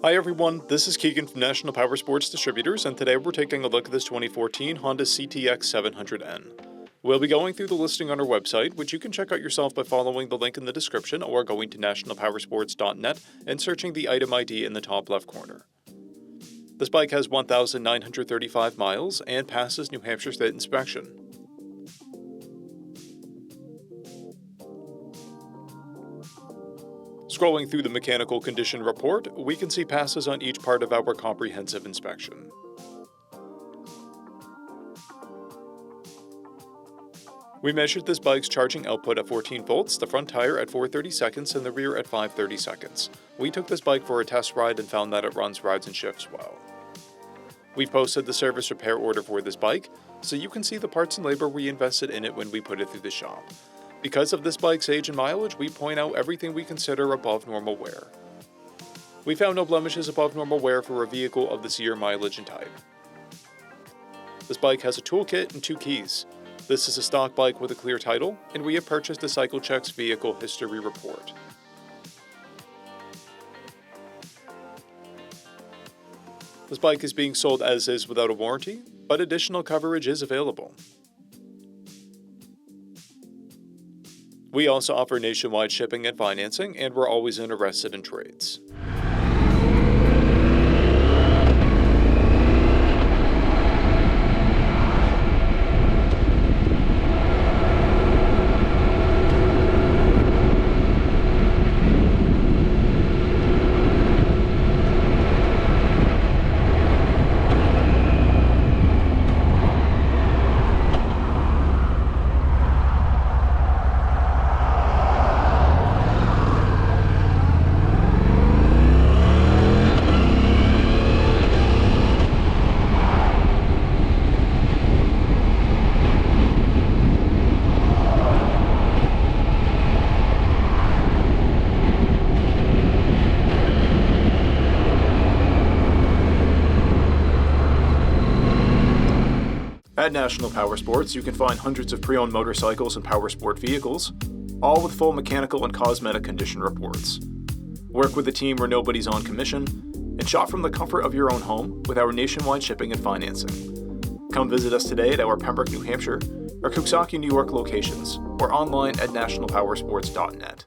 Hi everyone, this is Keegan from National Powersports Distributors, and today we're taking a look at this 2014 Honda CTX700N. We'll be going through the listing on our website, which you can check out yourself by following the link in the description or going to nationalpowersports.net and searching the item ID in the top left corner. This bike has 1,935 miles and passes New Hampshire State inspection. Scrolling through the mechanical condition report, we can see passes on each part of our comprehensive inspection. We measured this bike's charging output at 14 volts, the front tire at 430 seconds, and the rear at 530 seconds. We took this bike for a test ride and found that it runs, rides, and shifts well. We've posted the service repair order for this bike, so you can see the parts and labor we invested in it when we put it through the shop. Because of this bike's age and mileage, we point out everything we consider above normal wear. We found no blemishes above normal wear for a vehicle of this year, mileage, and type. This bike has a toolkit and 2 keys. This is a stock bike with a clear title, and we have purchased a CycleCheck's vehicle history report. This bike is being sold as is without a warranty, but additional coverage is available. We also offer nationwide shipping and financing, and we're always interested in trades. At National Powersports, you can find hundreds of pre-owned motorcycles and powersport vehicles, all with full mechanical and cosmetic condition reports. Work with a team where nobody's on commission, and shop from the comfort of your own home with our nationwide shipping and financing. Come visit us today at our Pembroke, New Hampshire, or Coxsackie, New York locations, or online at nationalpowersports.net.